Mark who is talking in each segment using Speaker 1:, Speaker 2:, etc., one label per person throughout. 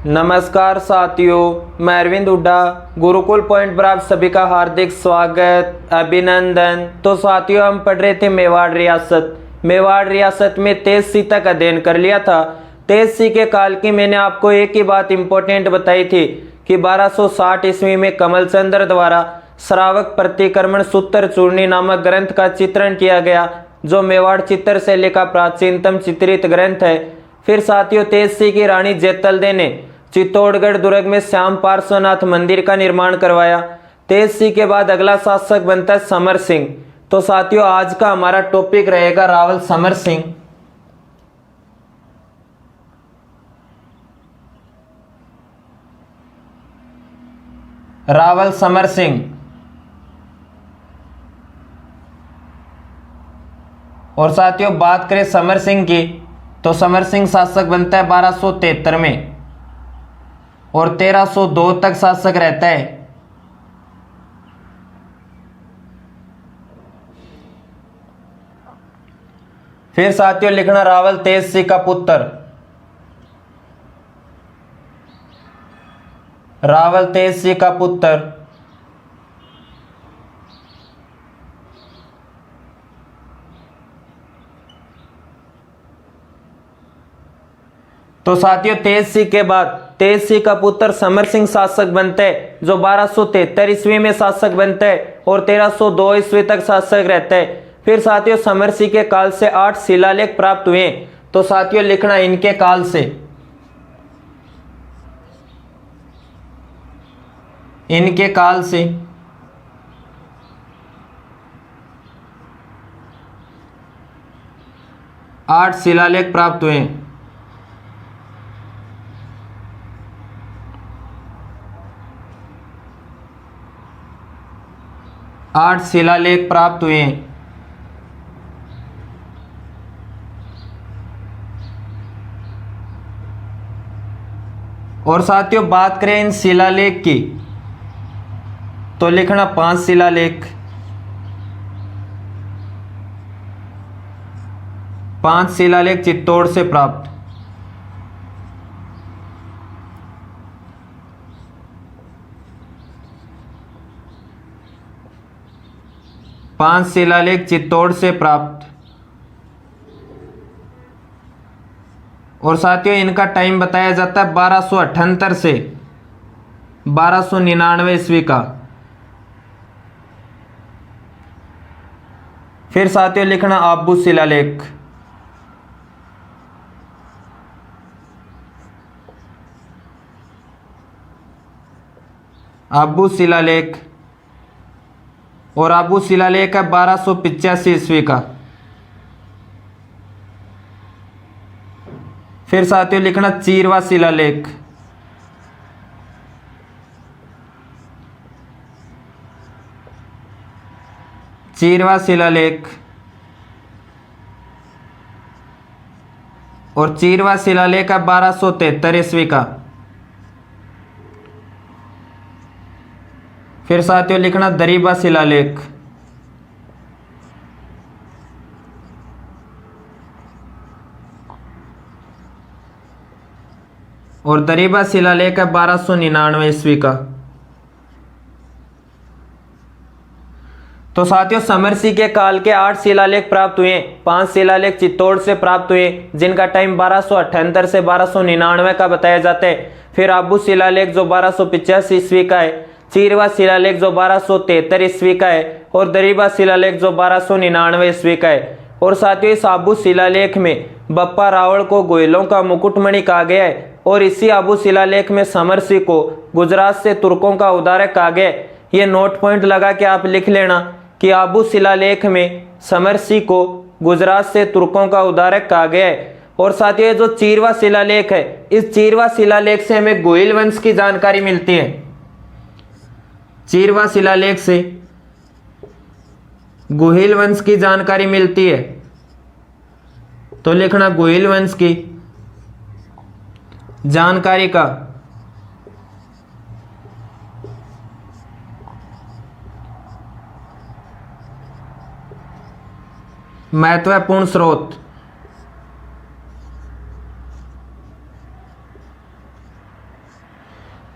Speaker 1: नमस्कार साथियों, मैं अरविंद हुड्डा गुरुकुल पॉइंट पर आप सभी का हार्दिक स्वागत अभिनंदन। तो साथियों, हम पढ़ रहे थे मेवाड़ रियासत में 23सी तक अध्ययन कर लिया था। 23सी के काल की मैंने आपको एक ही बात इंपॉर्टेंट बताई थी कि 1260 ईस्वी में कमल चंद्र द्वारा श्रावक प्रतिक्रमण सूत्र चूर्णी नामक ग्रंथ का चित्रण किया गया, जो मेवाड़ चित्र शैली का प्राचीनतम चित्रित ग्रंथ है। फिर साथियों, 23सी की रानी जैतलदे ने चित्तौड़गढ़ दुर्ग में श्याम पार्श्वनाथ मंदिर का निर्माण करवाया। 23सी के बाद अगला शासक बनता है समर सिंह। तो साथियों, आज का हमारा टॉपिक रहेगा रावल समर सिंह। रावल समर सिंह। और साथियों, बात करें समर सिंह की, तो समर सिंह शासक बनता है 1273 में और 1302 तक शासक रहता है। फिर साथियों, लिखना रावल 23सी का पुत्र। रावल 23सी का पुत्र। तो साथियों, 23सी के बाद 23सी का पुत्र समर सिंह शासक बनते हैं, जो 1273 ईस्वी में शासक बनते हैं और 1302 ईस्वी तक शासक रहते हैं। फिर साथियों, समर सिंह के काल से 8 शिलालेख प्राप्त हुए। तो साथियों, लिखना इनके काल से, इनके काल से 8 शिलालेख प्राप्त हुए। आठ शिलालेख प्राप्त हुए। और साथियों, बात करें इन शिलालेख की, तो लिखना 5 शिलालेख। 5 शिलालेख चित्तौड़ से प्राप्त। पांच शिलालेख चित्तौड़ से प्राप्त। और साथियों, इनका टाइम बताया जाता है 1278 से 1299 ईस्वी का। फिर साथियों, लिखना आबू शिलालेख। आबू शिलालेख। और आबू शिलालेख है 1285 ईस्वी का। फिर साथियों, लिखना चीरवा शिलालेख। चीरवा शिलालेख। और चीरवा शिलालेख है 1273 ईस्वी का। फिर साथियों, लिखना दरीबा शिलालेख। और दरीबा शिलालेख है 1299 ईस्वी का। तो साथियों, समर सिंह के काल के 8 शिलालेख प्राप्त हुए। 5 शिलालेख चित्तौड़ से प्राप्त हुए, जिनका टाइम 1278 से 1299 का बताया जाता है। फिर आबू शिलालेख जो 1285 ईस्वी का है, चीरवा शिलालेख जो 1273 ईस्वी का है, और दरीबा शिलालेख जो 1299 ईस्वी का है। और साथियों, इस आबू शिलालेख में बप्पा रावल को गोयलों का मुकुटमणि कहा गया है। और इसी आबू शिलालेख में समर सिंह को गुजरात से तुर्कों का उद्धारक कहा गया है। ये नोट पॉइंट लगा के आप लिख लेना कि आबू शिलालेख में समर सिंह को गुजरात से तुर्कों का उद्धारक कहा गया है। और साथियों, ये जो चीरवा शिलालेख है, इस चीरवा शिलालेख से हमें गोयल वंश की जानकारी मिलती है। चीरवा शिलालेख से गोहिल वंश की जानकारी मिलती है। तो लिखना गोहिल वंश की जानकारी का महत्वपूर्ण स्रोत।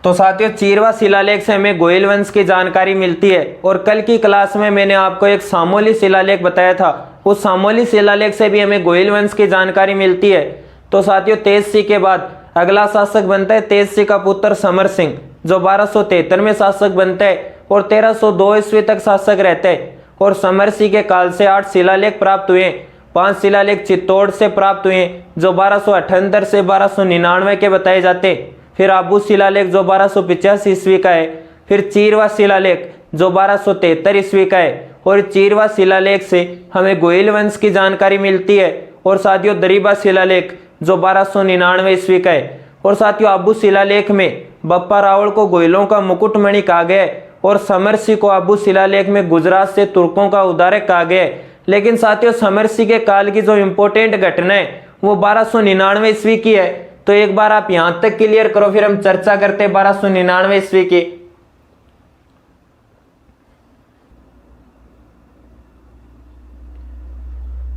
Speaker 1: तो साथियों चीरवा शिलालेख से हमें गोयल वंश की जानकारी मिलती है और कल की क्लास में मैंने आपको एक सामोली शिलालेख बताया था, उस सामोली शिलालेख से भी हमें गोयल वंश की जानकारी मिलती है। तो साथियों तेजसी के बाद अगला शासक बनता है तेजसी का पुत्र समर सिंह, जो 1273 में शासक बनता है और 1302 ईस्वी तक शासक रहते हैं। और समर सिंह के काल से 8 शिलालेख प्राप्त हुए, 5 शिलालेख चित्तौड़ से प्राप्त हुए जो 1278 से 1299 के बताए जाते। फिर आबू शिलालेख जो 1285 ईस्वी का है। फिर चीरवा शिलालेख जो 1273 ईस्वी का है। और चीरवा शिलालेख से हमें गोयल वंश की जानकारी मिलती है। और साथियों दरीबा शिलालेख जो 1299 ईस्वी का है। और साथियों आबू शिलालेख में बप्पा रावल को गोयलों का मुकुटमणि कहा गया है और समर सिंह को आबू शिलालेख में गुजरात से तुर्कों का उद्धारक कहा गया है। लेकिन साथियों समर सिंह के काल की जो इंपॉर्टेंट घटना है वो 1299 ईस्वी की है। तो एक बार आप यहां तक क्लियर करो, फिर हम चर्चा करते हैं 1299 ईस्वी की।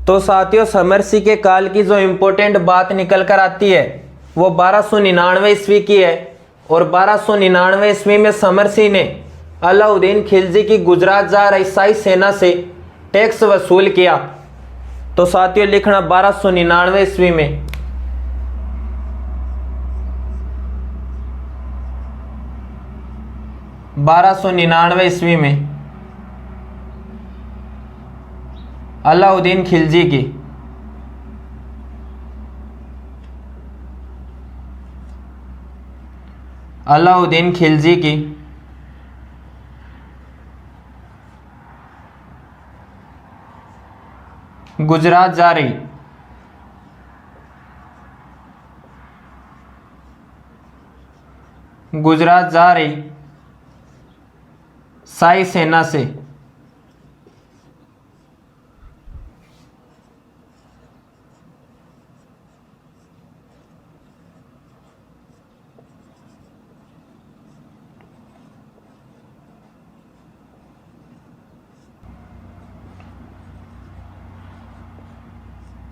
Speaker 1: तो साथियों समर सिंह के काल की जो इंपॉर्टेंट बात निकल कर आती है वो 1299 ईस्वी की है। और 1299 ईस्वी में समर सिंह ने अलाउद्दीन खिलजी की गुजरात जा रही ईसाई सेना से टैक्स वसूल किया। तो साथियों लिखना 1299 ईस्वी में। ईस्वी में अलाउद्दीन खिलजी की गुजरात जा रही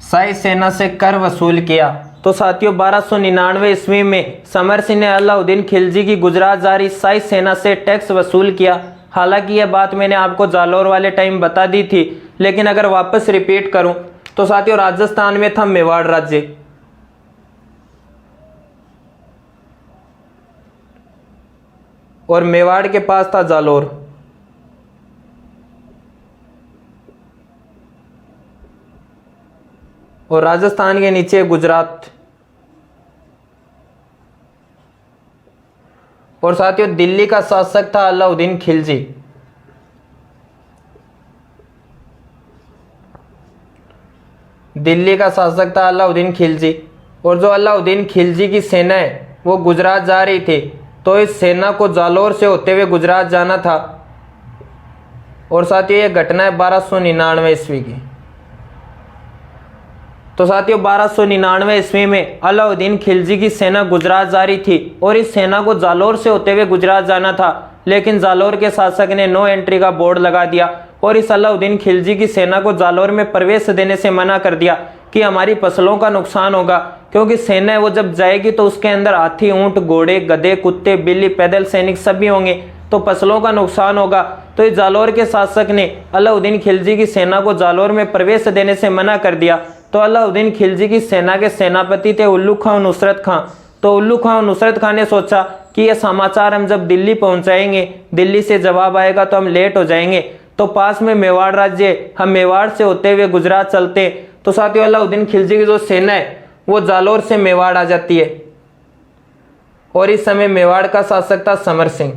Speaker 1: शाही सेना से कर वसूल किया। तो साथियों 1299 ईस्वी में समर सिंह ने अलाउद्दीन खिलजी की गुजरात जा रही शाही सेना से टैक्स वसूल किया। हालांकि यह बात मैंने आपको जालौर वाले टाइम बता दी थी, लेकिन अगर वापस रिपीट करूं तो साथियों राजस्थान में था मेवाड़ राज्य, और मेवाड़ के पास था जालौर। और राजस्थान के नीचे गुजरात। और साथियों दिल्ली का शासक था अलाउद्दीन खिलजी। और जो अलाउद्दीन खिलजी की सेना है वो गुजरात जा रही थी, तो इस सेना को जालौर से होते हुए गुजरात जाना था। और साथियों ये घटना है 1299 ईस्वी की। तो साथियों 1299 ईस्वी में अलाउद्दीन खिलजी की सेना गुजरात जा रही थी और इस सेना को जालौर से होते हुए गुजरात जाना था, लेकिन जालौर के शासक ने नो एंट्री का बोर्ड लगा दिया और इस अलाउद्दीन खिलजी की सेना को जालौर में प्रवेश देने से मना कर दिया कि हमारी फसलों का नुकसान होगा, क्योंकि सेना है वो जब जाएगी तो उसके अंदर हाथी, ऊंट, घोड़े, गधे, कुत्ते, बिल्ली, पैदल सैनिक सभी होंगे, तो फसलों का नुकसान होगा। तो इस जालौर के शासक ने अलाउद्दीन खिलजी की सेना को जालौर में प्रवेश देने से मना कर दिया। तो अलाउद्दीन खिलजी की सेना के सेनापति थे उल्लू खां और नुसरत खां। तो उल्लू खां और नुसरत खां ने सोचा कि यह समाचार हम जब दिल्ली पहुंचाएंगे, दिल्ली से जवाब आएगा तो हम लेट हो जाएंगे, तो पास में मेवाड़ राज्य, हम मेवाड़ से होते हुए गुजरात चलते। तो साथियों अलाउद्दीन खिलजी की जो सेना है वो जालौर से मेवाड़ आ जाती है और इस समय मेवाड़ का शासक था समर सिंह।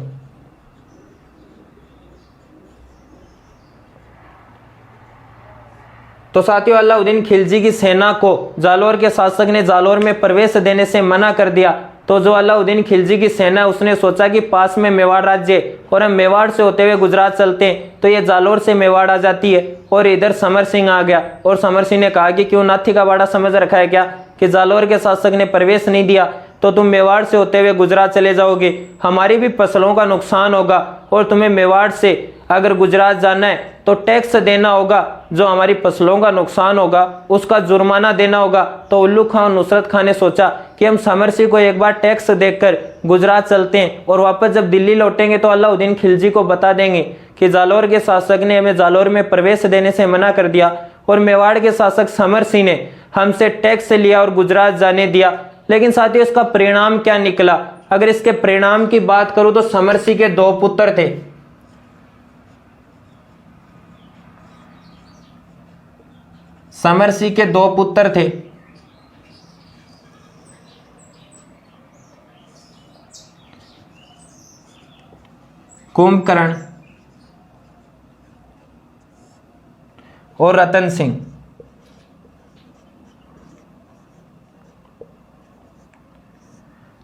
Speaker 1: तो साथियों अलाउद्दीन खिलजी की सेना को जालौर के शासक ने जालौर में प्रवेश देने से मना कर दिया। तो जो अलाउद्दीन खिलजी की सेना उसने सोचा कि पास में मेवाड़ राज्य और हम मेवाड़ से होते हुए गुजरात चलते हैं, तो ये जालौर से मेवाड़ आ जाती है और इधर समर सिंह आ गया। और समर सिंह ने कहा कि क्यों नाथी का बाड़ा समझ रखा है क्या कि जालौर के शासक ने प्रवेश नहीं दिया तो तुम मेवाड़ से होते हुए गुजरात चले जाओगे, हमारी भी फसलों का नुकसान होगा और तुम्हें मेवाड़ से अगर गुजरात जाना है तो टैक्स देना होगा, जो हमारी फसलों का नुकसान होगा उसका जुर्माना देना होगा। तो उल्लू खां और नुसरत खां ने सोचा कि हम समर सिंह को एक बार टैक्स देकर गुजरात चलते हैं और वापस जब दिल्ली लौटेंगे तो अलाउद्दीन खिलजी को बता देंगे कि जालौर के शासक ने हमें जालौर में प्रवेश देने से मना कर दिया और मेवाड़ के शासक समर सिंह ने हमसे टैक्स लिया और गुजरात जाने दिया। लेकिन साथियों, इसका परिणाम क्या निकला? अगर इसके परिणाम की बात करूं तो समर सिंह के 2 पुत्र थे। समर सिंह के 2 पुत्र थे। कुंभकर्ण और रतन सिंह।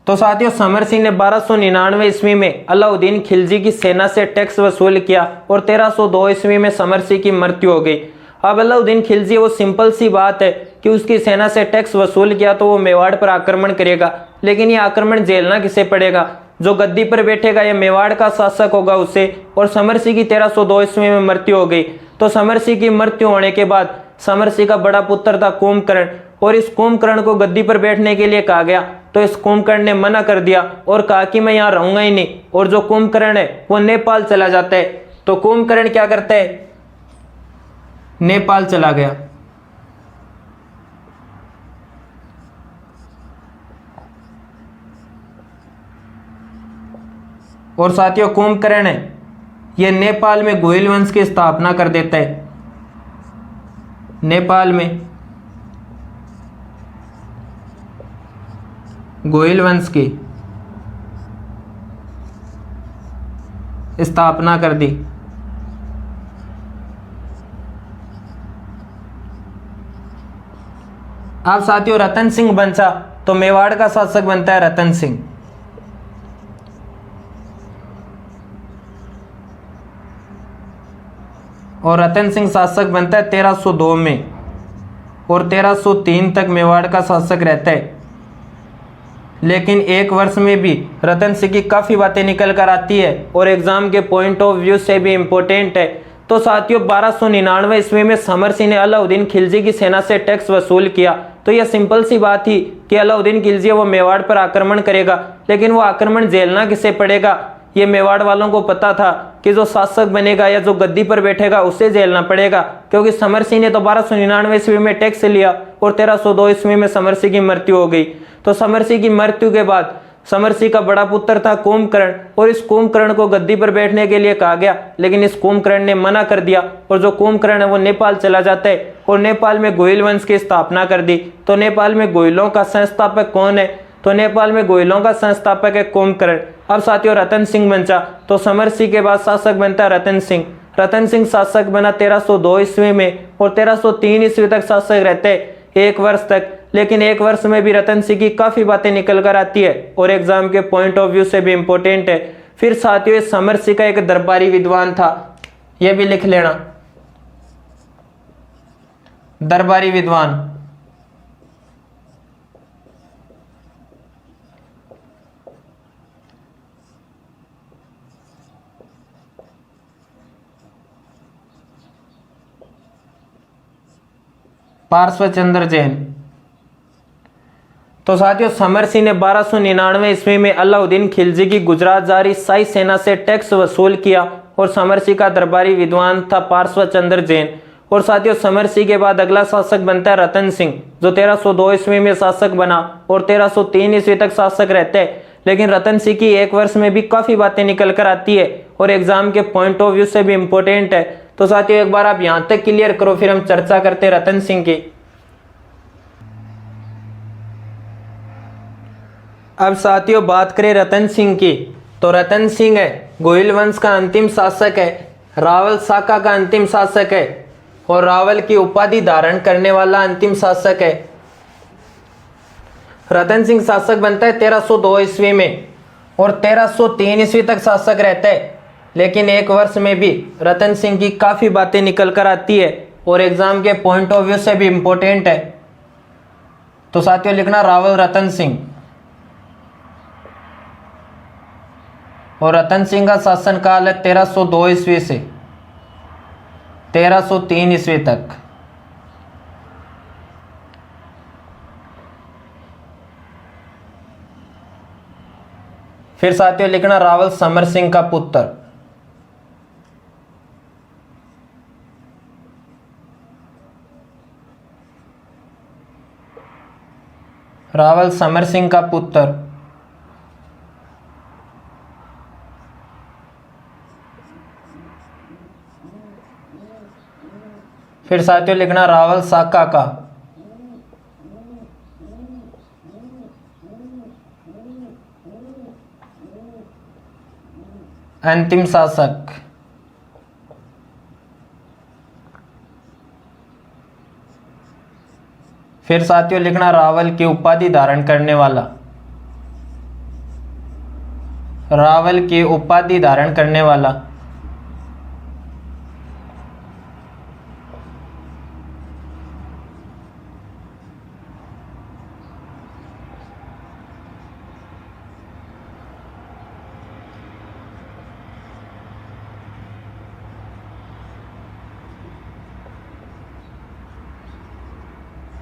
Speaker 1: तो साथियों, समर सिंह ने 1299 ईस्वी में अलाउद्दीन खिलजी की सेना से टैक्स वसूल किया और 1302 ईस्वी में समर सिंह की मृत्यु हो गई। अब अलाउद्दीन खिलजी, वो सिंपल सी बात है कि उसकी सेना से टैक्स वसूल किया तो वो मेवाड़ पर आक्रमण करेगा, लेकिन ये आक्रमण झेलना किसे पड़ेगा? जो गद्दी पर बैठेगा या मेवाड़ का शासक होगा उसे। और समर सिंह की 1302 ईस्वी में मृत्यु हो गई। तो समर सिंह की मृत्यु होने के बाद समर सिंह का बड़ा पुत्र था कुंभकर्ण, और इस कुंभकर्ण को गद्दी पर बैठने के लिए कहा गया। तो इस कुंभकर्ण ने मना कर दिया और कहा कि मैं यहाँ रहूंगा ही नहीं, और जो कुंभकर्ण है वो नेपाल चला जाता है। तो कुंभकर्ण क्या करता है? नेपाल चला गया। और साथियों, कुंभकर्ण है ये नेपाल में गोइल वंश की स्थापना कर देता है। नेपाल में गोइल वंश की स्थापना कर दी। अब साथियों, रतन सिंह बचा तो मेवाड़ का शासक बनता है रतन सिंह। और रतन सिंह शासक बनता है 1302 में, और 1303 तक मेवाड़ का शासक रहता है। लेकिन 1 वर्ष में भी रतन सिंह की काफ़ी बातें निकल कर आती है और एग्जाम के पॉइंट ऑफ व्यू से भी इम्पोर्टेंट है। तो साथियों, 1299 ईस्वी में समर सिंह ने अलाउद्दीन खिलजी की सेना से टैक्स वसूल किया। तो यह सिंपल सी बात थी कि अलाउद्दीन खिलजी वो मेवाड़ पर आक्रमण करेगा, लेकिन वो आक्रमण झेलना किसे पड़ेगा? ये मेवाड़ वालों को पता था कि जो शासक बनेगा या जो गद्दी पर बैठेगा उसे झेलना पड़ेगा, क्योंकि समर सिंह ने तो 1299 ईस्वी में टैक्स लिया और 1302 ईस्वी में समर सिंह की मृत्यु हो गई। तो समर सिंह की मृत्यु के बाद समर सिंह का बड़ा पुत्र था कुंभकर्ण, और इस कुंभकर्ण को गद्दी पर बैठने के लिए कहा गया, लेकिन इस कुंभकर्ण ने मना कर दिया और जो कुंभकर्ण है वो नेपाल चला जाता है और नेपाल में गोइल वंश की स्थापना कर दी। तो नेपाल में गोइलों का संस्थापक कौन है? तो नेपाल में गोइलों का संस्थापक है कुंभकर्ण। अब साथियों, रतन सिंह बचा तो समर सिंह के बाद शासक बनता है रतन सिंह। रतन सिंह शासक बना 1302 ईस्वी में और 1303 ईस्वी तक शासक रहते 1 वर्ष तक। लेकिन 1 वर्ष में भी रतन सिंह की काफी बातें निकल कर आती है और एग्जाम के पॉइंट ऑफ व्यू से भी इंपॉर्टेंट है। फिर साथियों, समर सिंह का एक दरबारी विद्वान था, यह भी लिख लेना, दरबारी विद्वान। पार्श्वचंद्र जैन। तो साथियों, समर सिंह ने 1299 ईस्वी में अलाउद्दीन खिलजी की गुजरात जा रही शाही सेना से टैक्स वसूल किया और समर सिंह का दरबारी विद्वान था पार्श्वचंद्र जैन। और साथियों, समर सिंह के बाद अगला शासक बनता है रतन सिंह, जो 1302 ईस्वी में शासक बना और 1303 ईस्वी तक शासक रहते हैं। लेकिन रतन सिंह की 1 वर्ष में भी काफी बातें निकल कर आती है और एग्जाम के पॉइंट ऑफ व्यू से भी इंपॉर्टेंट है। तो साथियों, एक बार आप यहां तक क्लियर करो, फिर हम चर्चा करते हैं रतन सिंह की। अब साथियों, बात करें रतन सिंह की, तो रतन सिंह है गोइल वंश का अंतिम शासक है, रावल शाखा का अंतिम शासक है और रावल की उपाधि धारण करने वाला अंतिम शासक है। रतन सिंह शासक बनता है 1302 ईस्वी में और 1303 ईस्वी तक शासक रहता है। लेकिन 1 वर्ष में भी रतन सिंह की काफी बातें निकल कर आती है और एग्जाम के पॉइंट ऑफ व्यू से भी इंपॉर्टेंट है। तो साथियों, लिखना रावल रतन सिंह। और रतन सिंह का शासनकाल है 1302 ईस्वी से 1303 ईस्वी तक। फिर साथियों लिखना रावल समर सिंह का पुत्र। रावल समर सिंह का पुत्र। फिर साथियों लिखना रावल साका का। अंतिम शासक। फिर साथियों लिखना रावल की उपाधि धारण करने वाला। रावल की उपाधि धारण करने वाला।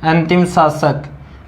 Speaker 1: अंतिम शासक।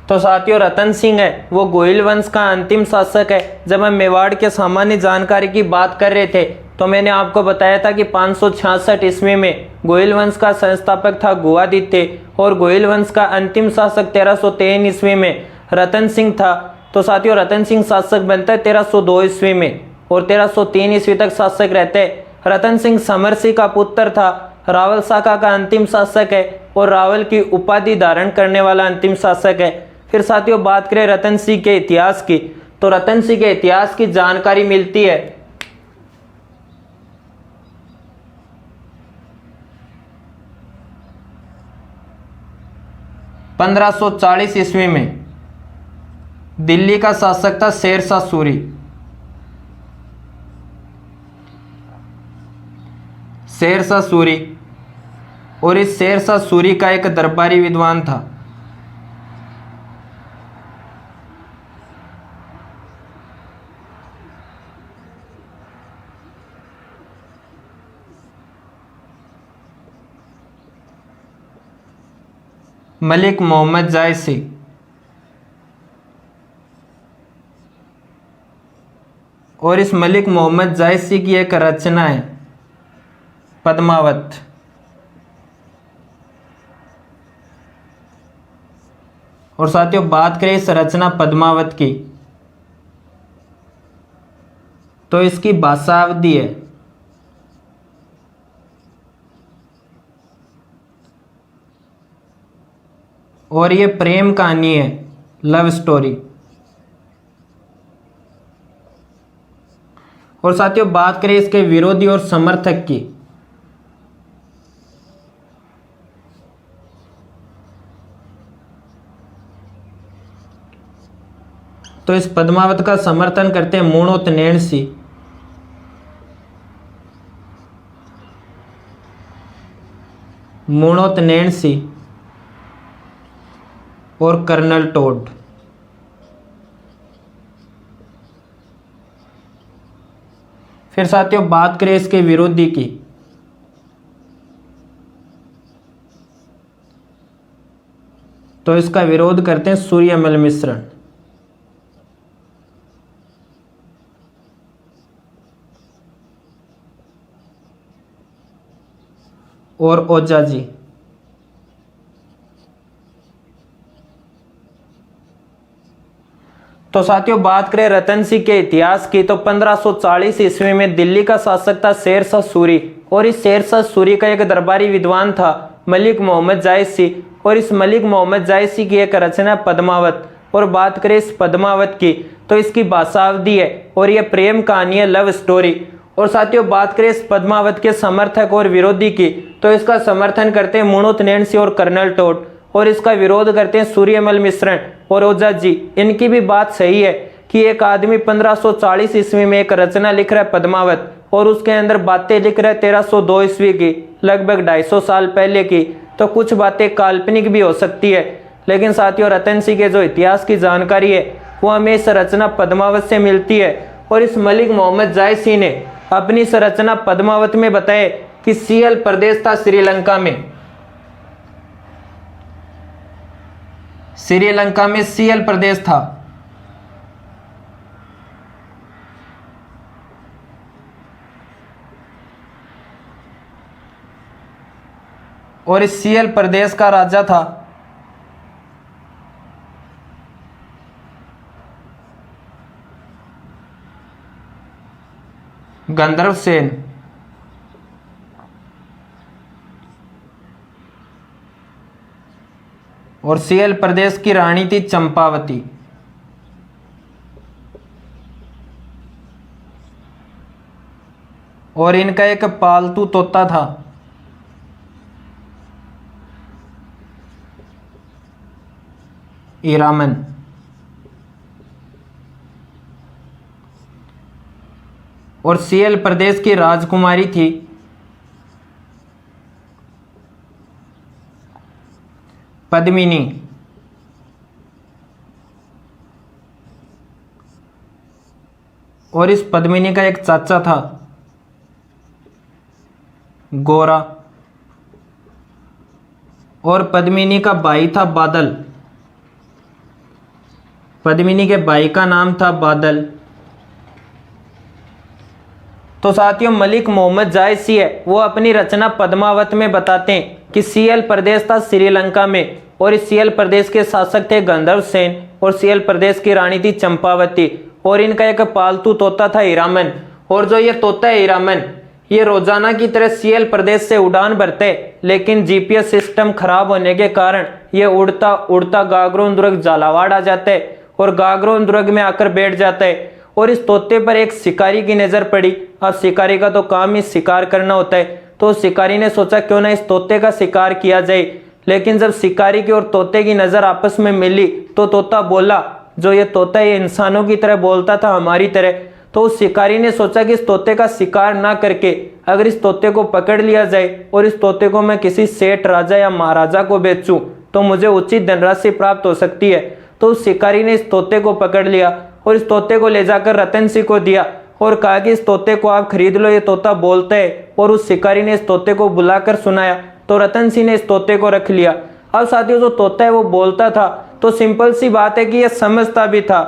Speaker 1: तो साथियों रतन सिंह है वो गोहिल वंश का अंतिम शासक है। जब हम मेवाड़ के सामान्य जानकारी की बात कर रहे थे तो मैंने आपको बताया था कि 566 ईस्वी में गोहिल वंश का संस्थापक था गुहादित्य और गोहिल वंश का अंतिम शासक 1303 ईस्वी में रतन सिंह था। तो साथियों रतन सिंह शासक बनता है 1302 ईस्वी में और 1303 ईस्वी तक शासक रहते। रतन सिंह समर सिंह का पुत्र था। रावल शाखा का अंतिम शासक है और रावल की उपाधि धारण करने वाला अंतिम शासक है। फिर साथियों बात करें रतन सिंह के इतिहास की, तो रतन सिंह के इतिहास की जानकारी मिलती है 1540 ईस्वी में। दिल्ली का शासक था शेरशाह सूरी। शेरशाह सूरी और इस शेरशाह सूरी का एक दरबारी विद्वान था। मलिक मोहम्मद जायसी। और इस मलिक मोहम्मद जायसी की एक रचना है पद्मावत। और साथियों बात करें इस रचना पद्मावत की तो इसकी भाषावधि है और ये प्रेम कहानी है, लव स्टोरी। और साथियों बात करें इसके विरोधी और समर्थक की तो इस पद्मावत का समर्थन करते हैं मुणोतनेणसी। मुणोतनेणसी और कर्नल टोड। फिर साथियों बात करें इसके विरोधी की तो इसका विरोध करते हैं सूर्यमल मिश्रण और ओझा जी। तो साथियों बात करें रतन सिंह के इतिहास की तो 1540 ईस्वी में दिल्ली का शासक था शेरशाह सूरी और इस शेरशाह सूरी का एक दरबारी विद्वान था मलिक मोहम्मद जायसी और इस मलिक मोहम्मद जायसी की एक रचना पद्मावत। और बात करें इस पद्मावत की तो इसकी भाषावधि है और यह प्रेम कहानी है, लव स्टोरी। और साथियों बात करें इस पद्मावत के समर्थक और विरोधी की तो इसका समर्थन करते हैं मुणोतनेणसी और कर्नल टोड और इसका विरोध करते हैं सूर्यमल मिश्रण और ओझा जी। इनकी भी बात सही है कि एक आदमी 1540 ईस्वी में एक रचना लिख रहा है पद्मावत और उसके अंदर बातें लिख रहा है 1302 ईस्वी की, लगभग 250 साल पहले की। तो कुछ बातें काल्पनिक भी हो सकती है, लेकिन साथियों रतन सिंह के जो इतिहास की जानकारी है वो हमें इस रचना पद्मावत से मिलती है। और इस मलिक मोहम्मद जायसी ने अपनी इस रचना पद्मावत में बताए कि सीएल प्रदेश था श्रीलंका में, श्रीलंका में सीएल प्रदेश था। और इस सीएल प्रदेश का राजा था गंधर्व सेन। और सीएल प्रदेश की रानी थी चंपावती। और इनका एक पालतू तोता था ईरामन। और सीएल प्रदेश की राजकुमारी थी पद्मिनी। और इस पद्मिनी का एक चाचा था गोरा। और पद्मिनी का भाई था बादल। पद्मिनी के भाई का नाम था बादल। तो साथियों, मलिक मोहम्मद जायसी है वो अपनी रचना पद्मावत में बताते हैं कि सीएल प्रदेश था श्रीलंका में और इस सीएल प्रदेश के शासक थे गंधर्व सेन और सीएल प्रदेश की रानी थी चंपावती और इनका एक पालतू तोता था हीरामन। और जो ये तोता है हीरामन, ये रोजाना की तरह सीएल प्रदेश से उड़ान भरते, लेकिन जीपीएस सिस्टम खराब होने के कारण ये उड़ता उड़ता गागरोन दुर्ग झालावाड़ आ जाते और गागरोन दुर्ग में आकर बैठ जाते। और इस तोते पर एक शिकारी की नजर पड़ी। अब शिकारी का तो काम ही शिकार करना होता है, तो शिकारी ने सोचा क्यों ना इस तोते का शिकार किया जाए। लेकिन जब शिकारी की और तोते की नजर आपस में मिली तो तोता बोला, जो ये तोता ये इंसानों की तरह बोलता था, हमारी तरह। तो उस शिकारी ने सोचा कि इस तोते का शिकार ना करके अगर इस तोते को पकड़ लिया जाए और इस तोते को मैं किसी सेठ राजा या महाराजा को बेचूं तो मुझे उचित धनराशि प्राप्त हो सकती है। तो उस शिकारी ने इस तोते को पकड़ लिया और इस तोते को ले जाकर रतन सिंह को दिया और कहा कि इस तोते को आप खरीद लो, ये तोता बोलता है। और उस शिकारी ने इस तोते को बुलाकर सुनाया तो रतन सिंह ने इस तोते को रख लिया। अब साथियों, जो तोता है वो बोलता था तो सिंपल सी बात है कि ये समझता भी था।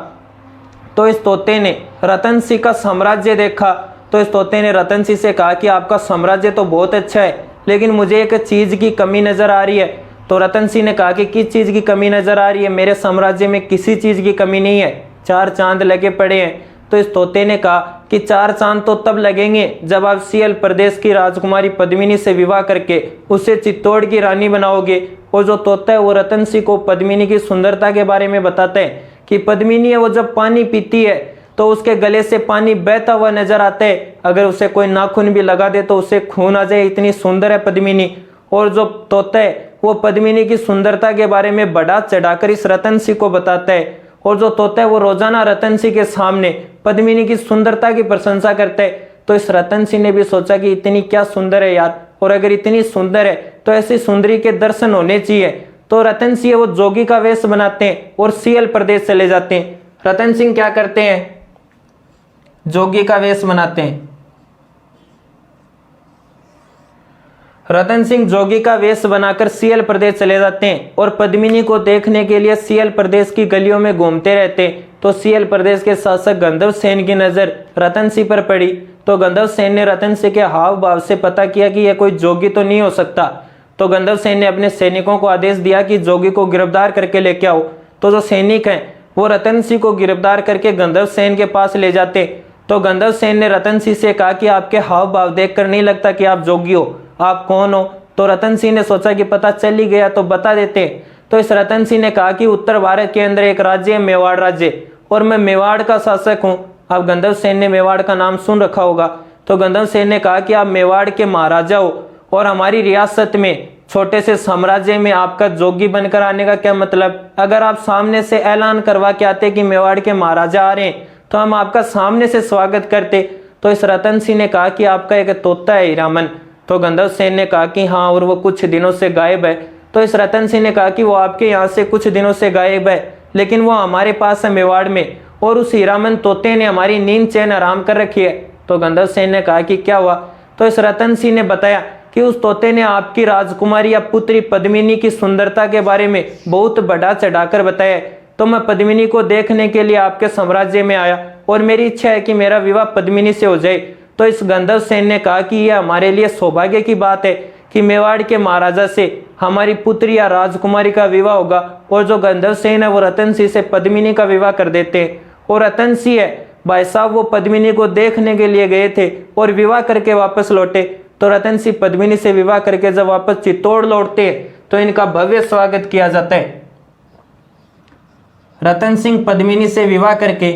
Speaker 1: तो इस तोते ने रतन सिंह का साम्राज्य देखा तो इस तोते ने रतन सिंह से कहा कि आपका साम्राज्य तो बहुत अच्छा है, लेकिन मुझे एक चीज की कमी नजर आ रही है। तो रतन सिंह ने कहा कि किस चीज की कमी नजर आ रही है? मेरे साम्राज्य में किसी चीज की कमी नहीं है, 4 चांद लगे पड़े हैं। तो इस तोते ने कहा कि 4 चांद तो तब लगेंगे जब आप सीएल प्रदेश की राजकुमारी पद्मिनी से विवाह करके उसे चित्तौड़ की रानी बनाओगे। और जो तोता है वो रतन सिंह को पद्मिनी की सुंदरता के बारे में बताते हैं कि पद्मिनी है वो जब पानी पीती है तो उसके गले से पानी बहता हुआ नजर आता है, अगर उसे कोई नाखून भी लगा दे तो उसे खून आ जाए, इतनी सुंदर है पद्मिनी। और जो तोता है वो पद्मिनी की सुंदरता के बारे में बढ़ा चढ़ाकर इस रतन सिंह को बताता है। और जो तोता है वो रोजाना रतन सिंह के सामने पद्मिनी की सुंदरता की प्रशंसा करता है। तो इस रतन सिंह ने भी सोचा कि इतनी क्या सुंदर है यार, और अगर इतनी सुंदर है तो ऐसी सुंदरी के दर्शन होने चाहिए। तो रतन सिंह वो जोगी का वेश बनाते हैं और सीएल प्रदेश चले जाते हैं। रतन सिंह क्या करते हैं? जोगी का वेश बनाते हैं। रतन सिंह जोगी का वेश बनाकर सीएल प्रदेश चले जाते हैं और पद्मिनी को देखने के लिए सीएल प्रदेश की गलियों में घूमते रहते हैं। तो सीएल प्रदेश के शासक गंधर्व सेन की नजर रतन सिंह पर पड़ी। तो गंधर्व सेन ने रतन सिंह के हाव भाव से पता किया कि यह कोई जोगी तो नहीं हो सकता। तो गंधर्व सेन ने अपने सैनिकों को आदेश दिया कि जोगी को गिरफ्तार करके लेके आओ। तो जो सैनिक हैं वो रतन सिंह को गिरफ्तार करके गंधर्व सेन के पास ले जाते। तो गंधर्व सेन ने रतन सिंह से कहा कि आपके हाव भाव देखकर नहीं लगता कि आप जोगी हो, आप कौन हो? तो रतन सिंह ने सोचा कि पता चल ही गया तो बता देते। तो इस रतन सिंह ने कहा कि उत्तर भारत के अंदर एक राज्य है मेवाड़ राज्य, और मैं मेवाड़ का शासक हूँ। अब गंधर्व सेन ने मेवाड़ का नाम सुन रखा होगा। तो गंधर्व सेन ने कहा कि आप मेवाड़ के महाराजा हो और हमारी रियासत में छोटे से साम्राज्य में आपका जोगी बनकर आने का क्या मतलब? अगर आप सामने से ऐलान करवा के आते कि मेवाड़ के महाराजा आ रहे हैं तो हम आपका सामने से स्वागत करते। तो इस रतन सिंह ने कहा कि आपका एक तोता है हीरामन। तो गंधर्व सेन ने कहा कि हाँ, और वो कुछ दिनों से गायब है। तो इस रतन सिंह ने कहा कि वो आपके यहाँ से कुछ दिनों से गायब है, लेकिन वो हमारे पास है मेवाड़ में, और उस हीरामन तोते ने हमारी नींद चैन आराम कर रखी है। तो गंधर्व सेन ने कहा कि क्या हुआ? तो इस रतन सिंह ने बताया कि उस तोते ने आपकी राजकुमारी या पुत्री पद्मिनी की सुंदरता के बारे में बहुत बढ़ा चढ़ाकर बताया, तो मैं पद्मिनी को देखने के लिए आपके साम्राज्य में आया और मेरी इच्छा है कि मेरा विवाह पद्मिनी से हो जाए। तो इस गंधर्व सेन ने कहा कि यह हमारे लिए सौभाग्य की बात है कि मेवाड़ के महाराजा से हमारी पुत्री या राजकुमारी का विवाह होगा। और जो गंधर्व सेन है वो रतन सिंह से पद्मिनी का विवाह कर देते हैं। और रतन सिंह है भाई साहब, वो पद्मिनी को देखने के लिए गए थे और विवाह करके वापस लौटे। तो रतन सिंह पद्मिनी से विवाह करके जब वापस चित्तौड़ लौटते हैं तो इनका भव्य स्वागत किया जाता है। रतन सिंह पद्मिनी से विवाह करके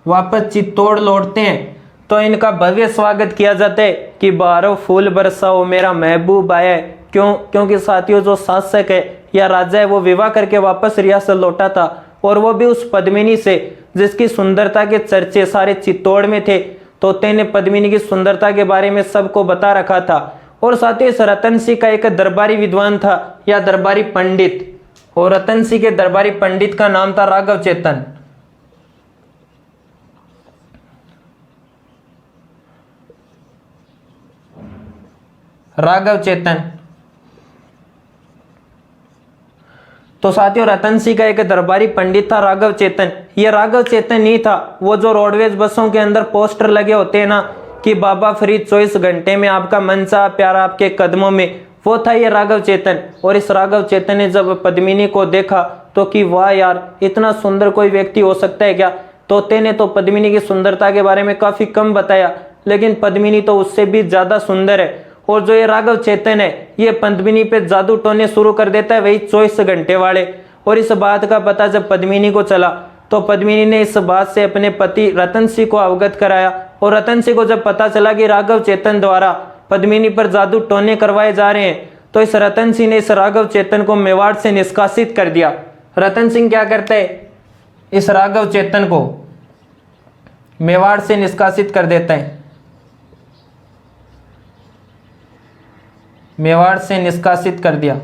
Speaker 1: वापस चित्तौड़ लौटते हैं तो इनका भव्य स्वागत किया जाता है कि बारो फूल बरसाओ मेरा महबूब आया है। क्योंकि साथियों जो शासक है या राजा है वो विवाह करके वापस रियासत लौटा था और वो भी उस पद्मिनी से जिसकी सुंदरता के चर्चे सारे चित्तौड़ में थे। तोते ने पद्मिनी की सुंदरता के बारे में सबको बता रखा था। और साथियों इस रतन सिंह का एक दरबारी विद्वान था या दरबारी पंडित, और रतन सिंह के दरबारी पंडित का नाम था राघव चेतन। राघव चेतन। तो साथियों रतन सिंह का एक दरबारी पंडित था राघव चेतन। ये राघव चेतन नहीं था वो जो रोडवेज बसों के अंदर पोस्टर लगे होते हैं ना कि बाबा फ्री 24 घंटे में आपका मनचाहा प्यार आपके कदमों में, वो था ये राघव चेतन। और इस राघव चेतन ने जब पद्मिनी को देखा तो कि वाह यार, इतना सुंदर कोई व्यक्ति हो सकता है क्या। तोते ने तो पद्मिनी की सुंदरता के बारे में काफी कम बताया, लेकिन पद्मिनी तो उससे भी ज्यादा सुंदर है। और जो ये राघव चेतन है ये पद्मिनी पे जादू टोने शुरू कर देता है, वही 24 घंटे वाले। और इस बात का पता जब पद्मिनी को चला तो पद्मिनी ने इस बात से अपने पति रतन सिंह को अवगत कराया। और रतन सिंह को जब पता चला कि राघव चेतन द्वारा पद्मिनी पर जादू टोने करवाए जा रहे हैं तो इस रतन सिंह ने इस राघव चेतन को मेवाड़ से निष्कासित कर दिया। रतन सिंह क्या करते हैं, इस राघव चेतन को मेवाड़ से निष्कासित कर देता है। मेवाड़ से निष्कासित कर दिया।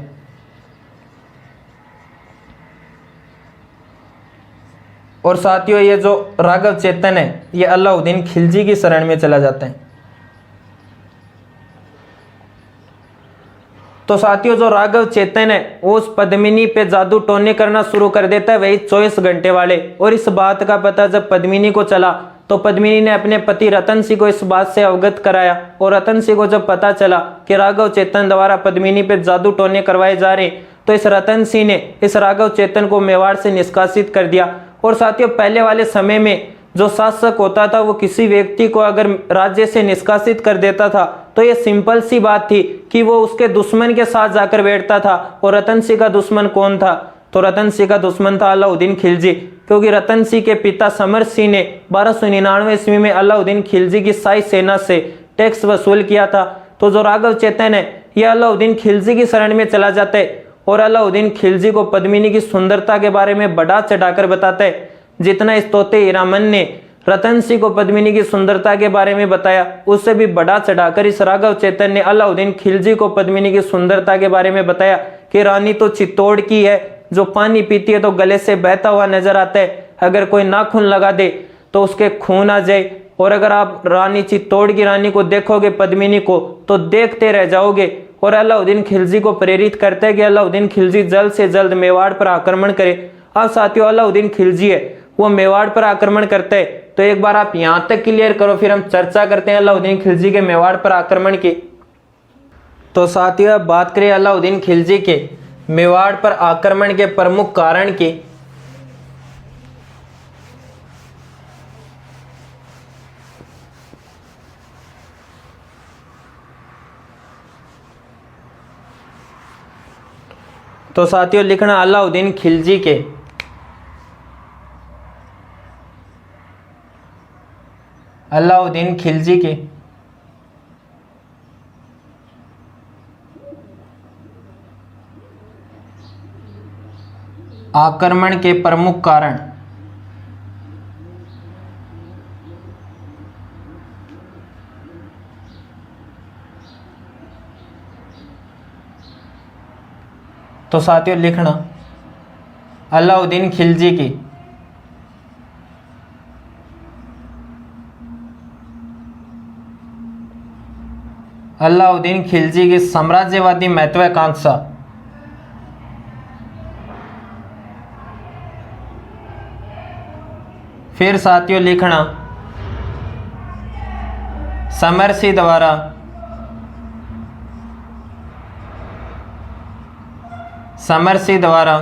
Speaker 1: और साथियों ये जो राघव चेतन है ये अलाउद्दीन खिलजी की शरण में चला जाता है। तो साथियों जो राघव चेतन है वो उस पद्मिनी पे जादू टोने करना शुरू कर देता है, वही 24 घंटे वाले। और इस बात का पता जब पद्मिनी को चला तो पद्मिनी ने अपने पति रतन सिंह को इस बात से अवगत कराया। और रतन सिंह को जब पता चला कि राघव चेतन द्वारा पद्मिनी पे जादू टोने करवाए जा रहे तो इस रतन सिंह ने इस राघव चेतन को मेवाड़ से निष्कासित कर दिया। और साथियों पहले वाले समय में जो शासक होता था वो किसी व्यक्ति को अगर राज्य से निष्कासित कर देता था तो ये सिंपल सी बात थी कि वो उसके दुश्मन के साथ जाकर बैठता था। और रतन सिंह का दुश्मन कौन था, तो रतन सिंह का दुश्मन था अलाउद्दीन खिलजी। क्योंकि रतन सिंह के पिता समर सिंह ने 1299 ईस्वी में अलाउद्दीन खिलजी की शाही सेना से टैक्स वसूल किया था। तो जो राघव चेतन है यह अलाउद्दीन खिलजी की शरण में चला जाता है और अलाउद्दीन खिलजी को पद्मिनी की सुंदरता के बारे में बढ़ा चढ़ाकर बताता है। जितना इस तोते हीरामन ने रतन सिंह को पद्मिनी की सुंदरता के बारे में बताया उससे भी बढ़ा चढ़ाकर इस राघव चेतन ने अलाउद्दीन खिलजी को पद्मिनी की सुंदरता के बारे में बताया कि रानी तो चित्तौड़ की है, जो पानी पीती है तो गले से बहता हुआ नजर आता है, अगर कोई नाखून लगा दे तो उसके खून आ जाए। और अगर आप रानी चित्तौड़ की रानी को देखोगे पद्मिनी को तो देखते रह जाओगे। और अलाउद्दीन खिलजी को प्रेरित करता है कि अलाउद्दीन खिलजी जल्द से जल्द मेवाड़ पर आक्रमण करे। अब साथियों अलाउद्दीन खिलजी है वो मेवाड़ पर आक्रमण करते हैं। तो एक बार आप यहां तक क्लियर करो फिर हम चर्चा करते हैं अलाउद्दीन खिलजी के मेवाड़ पर आक्रमण की। तो साथियों अब बात करें अलाउद्दीन खिलजी के मेवाड़ पर आक्रमण के प्रमुख कारण की। तो साथियों लिखना अलाउद्दीन खिलजी के आक्रमण के प्रमुख कारण। तो साथियों लिखना अलाउद्दीन खिलजी की अलाउद्दीन खिलजी की साम्राज्यवादी महत्वाकांक्षा। फिर साथियों लिखना समरसी द्वारा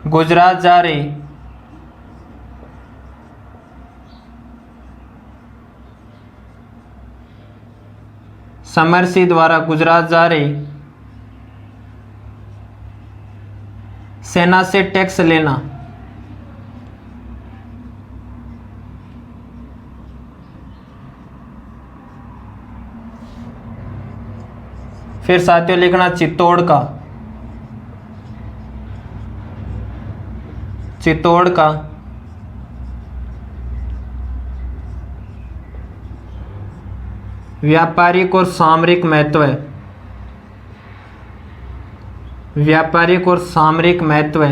Speaker 1: गुजरात जा रही सेना से टैक्स लेना। फिर साथियों लिखना चित्तौड़ का व्यापारिक और सामरिक महत्व है।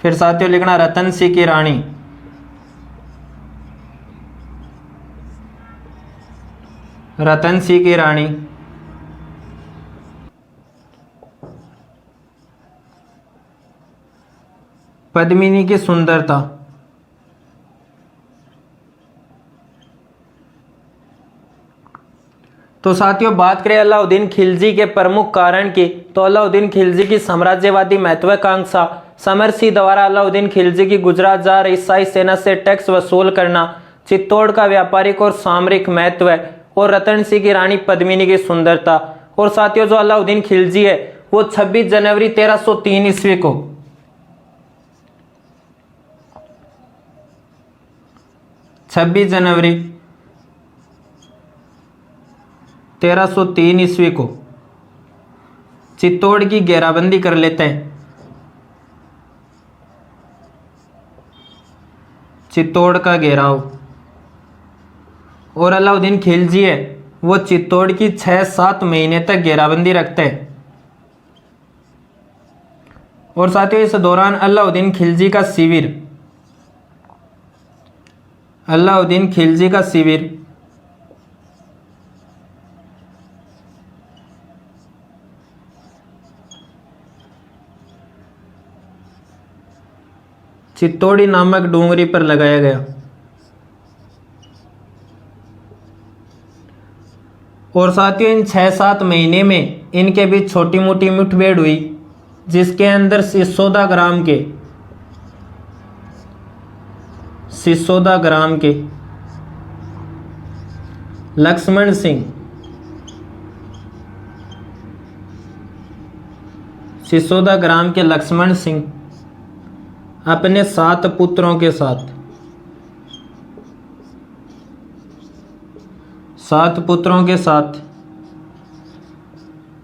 Speaker 1: फिर साथियों लिखना रतन सिंह की रानी। पद्मिनी की सुंदरता। तो साथियों बात करें अलाउद्दीन खिलजी के प्रमुख कारण की, तो अलाउद्दीन खिलजी की साम्राज्यवादी महत्वाकांक्षा, समरसी द्वारा अलाउद्दीन खिलजी की गुजरात जा रही शाही सेना से टैक्स वसूल करना, चित्तौड़ का व्यापारिक और सामरिक महत्व है, और रतन सिंह की रानी पद्मिनी की सुंदरता। और साथियों जो अलाउद्दीन खिलजी है वो 26 जनवरी 1303 ईस्वी को 26 जनवरी 1303 ईस्वी को चित्तौड़ की घेराबंदी कर लेते हैं। चित्तौड़ का घेराव। और अलाउद्दीन खिलजी है वो चित्तौड़ की 6-7 महीने तक घेराबंदी रखते हैं। और साथियों इस दौरान अलाउद्दीन खिलजी का शिविर चित्तौड़ी नामक डूंगरी पर लगाया गया। और साथियों इन 6-7 महीने में इनके बीच छोटी मोटी मुठभेड़ हुई, जिसके अंदर सिसोदा ग्राम के लक्ष्मण सिंह अपने 7 पुत्रों के साथ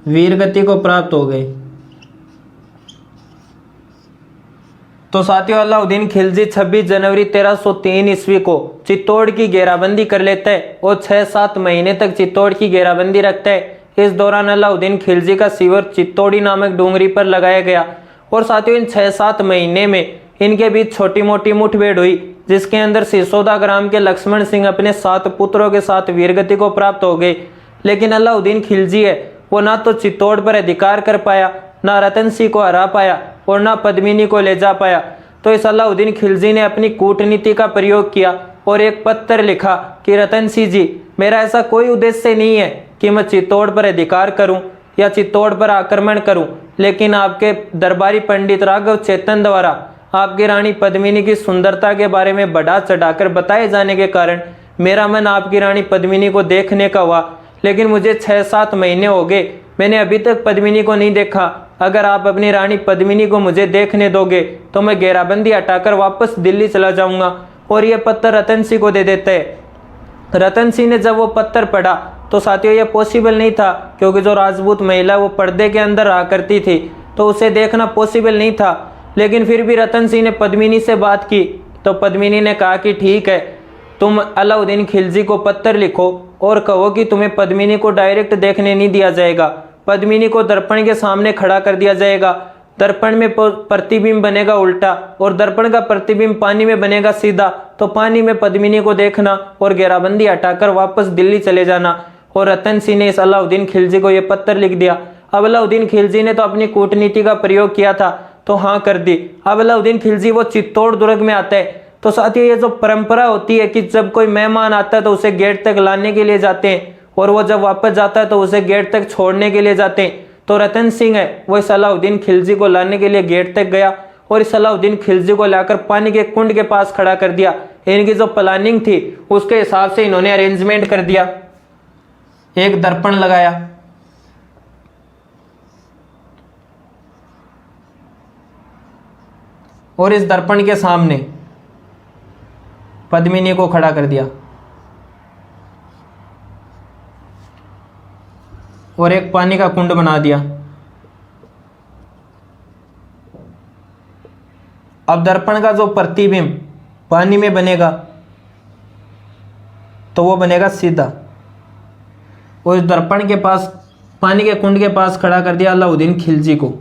Speaker 1: वीरगति को प्राप्त हो गए। तो साथियों अलाउद्दीन खिलजी 26 जनवरी 1303 ईस्वी को चित्तौड़ की घेराबंदी कर लेते हैं और 6-7 महीने तक चित्तौड़ की घेराबंदी रखते हैं। इस दौरान अलाउद्दीन खिलजी का शिविर चित्तौड़ी नामक डूंगरी पर लगाया गया। और साथियों इन 6-7 महीने में इनके बीच छोटी मोटी मुठभेड़ हुई, जिसके अंदर सिसोदा ग्राम के लक्ष्मण सिंह अपने 7 पुत्रों के साथ वीरगति को प्राप्त हो गए। लेकिन अलाउद्दीन खिलजी है वो ना तो चित्तौड़ पर अधिकार कर पाया, ना रतन सिंह को हरा पाया और ना पद्मिनी को ले जा पाया। तो इस अलाउद्दीन खिलजी ने अपनी कूटनीति का प्रयोग किया और एक पत्र लिखा कि रतन सिंह जी, मेरा ऐसा कोई उद्देश्य नहीं है कि मैं चित्तौड़ पर अधिकार करूं या चित्तौड़ पर आक्रमण करूं, लेकिन आपके दरबारी पंडित राघव चेतन द्वारा आपकी रानी पद्मिनी की सुंदरता के बारे में बढ़ा चढ़ाकर बताए जाने के कारण मेरा मन आपकी रानी पद्मिनी को देखने का हुआ। लेकिन मुझे 6-7 महीने हो गए, मैंने अभी तक पद्मिनी को नहीं देखा। अगर आप अपनी रानी पद्मिनी को मुझे देखने दोगे तो मैं घेराबंदी हटाकर वापस दिल्ली चला जाऊंगा। और ये पत्र रतन सिंह को दे देते हैं। रतन सिंह ने जब वो पत्र पढ़ा तो साथियों ये पॉसिबल नहीं था, क्योंकि जो राजपूत महिला वो पर्दे के अंदर रहा करती थी तो उसे देखना पॉसिबल नहीं था। लेकिन फिर भी रतन सिंह ने पद्मिनी से बात की तो पद्मिनी ने कहा कि ठीक है, तुम अलाउद्दीन खिलजी को पत्र लिखो और कहो कि तुम्हें पद्मिनी को डायरेक्ट देखने नहीं दिया जाएगा, पद्मिनी को दर्पण के सामने खड़ा कर दिया जाएगा दर्पण में प्रतिबिंब बनेगा उल्टा और दर्पण का प्रतिबिंब पानी में बनेगा सीधा, तो पानी में पद्मिनी को देखना और घेराबंदी हटाकर वापस दिल्ली चले जाना। और रतन सिंह ने इस अलाउद्दीन खिलजी को यह पत्र लिख दिया। अब अलाउद्दीन खिलजी ने तो अपनी कूटनीति का प्रयोग किया था तो हाँ कर दी। अब अलाउद्दीन खिलजी वो चित्तौड़ दुर्ग में आता है। तो साथियों ये जो परंपरा होती है कि जब कोई मेहमान आता है तो उसे गेट तक लाने के लिए जाते हैं और वो जब वापस जाता है तो उसे गेट तक छोड़ने के लिए जाते हैं। तो रतन सिंह है वो इस अलाउद्दीन खिलजी को लाने के लिए गेट तक गया और इस अलाउद्दीन खिलजी को लाकर पानी के कुंड के पास खड़ा कर दिया। इनकी जो प्लानिंग थी उसके हिसाब से इन्होंने अरेंजमेंट कर दिया। एक दर्पण लगाया और इस दर्पण के सामने पद्मिनी को खड़ा कर दिया और एक पानी का कुंड बना दिया। अब दर्पण का जो प्रतिबिंब पानी में बनेगा तो वो बनेगा सीधा और इस दर्पण के पास पानी के कुंड के पास खड़ा कर दिया अलाउद्दीन खिलजी को।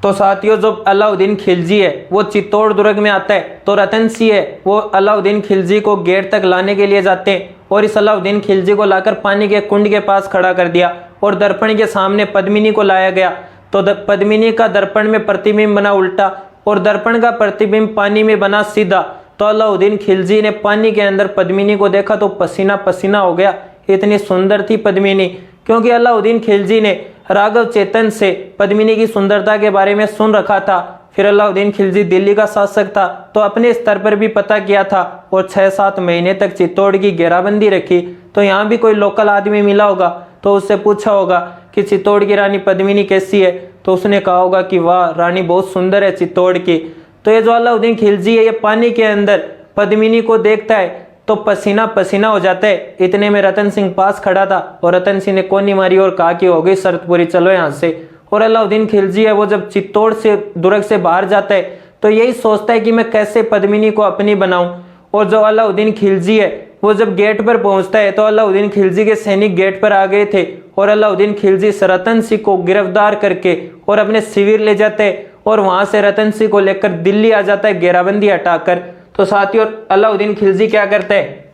Speaker 1: तो साथियों जो अलाउद्दीन खिलजी है वो चित्तौड़ दुर्ग में आता है तो रतन सिंह है वो अलाउद्दीन खिलजी को गेट तक लाने के लिए जाते हैं और इस अलाउद्दीन खिलजी को लाकर पानी के कुंड के पास खड़ा कर दिया और दर्पण के सामने पद्मिनी को लाया गया। तो पद्मिनी का दर्पण में प्रतिबिंब बना उल्टा और दर्पण का प्रतिबिंब पानी में बना सीधा। तो अलाउद्दीन खिलजी ने पानी के अंदर पद्मिनी को देखा तो पसीना पसीना हो गया। इतनी सुंदर थी पद्मिनी, क्योंकि अलाउद्दीन खिलजी ने राघव चेतन से पद्मिनी की सुंदरता के बारे में सुन रखा था। फिर अलाउद्दीन खिलजी दिल्ली का शासक था तो अपने स्तर पर भी पता किया था और 6-7 महीने तक चित्तौड़ की घेराबंदी रखी। तो यहाँ भी कोई लोकल आदमी मिला होगा तो उससे पूछा होगा कि चित्तौड़ की रानी पद्मिनी कैसी है, तो उसने कहा होगा कि वाह रानी बहुत सुंदर है चित्तौड़ की। तो ये जो अलाउद्दीन खिलजी है ये पानी के अंदर पद्मिनी को देखता है तो पसीना पसीना हो जाता है। इतने में रतन सिंह पास खड़ा था और रतन सिंह ने कोनी मारी और कहा कि हो गई शर्त पूरी, चलो यहाँ से। और अलाउद्दीन खिलजी है वो जब चित्तौड़ से दुर्ग से बाहर जाता है तो यही सोचता है कि मैं कैसे पद्मिनी को अपनी बनाऊं। और जो अलाउद्दीन खिलजी है वो जब गेट पर पहुंचता है तो अलाउद्दीन खिलजी के सैनिक गेट पर आ गए थे और अलाउद्दीन खिलजी रतन सिंह को गिरफ्तार करके और अपने शिविर ले जाते हैं और वहां से रतन सिंह को लेकर दिल्ली आ जाता है घेराबंदी हटाकर। तो साथियों अलाउद्दीन खिलजी क्या करते हैं,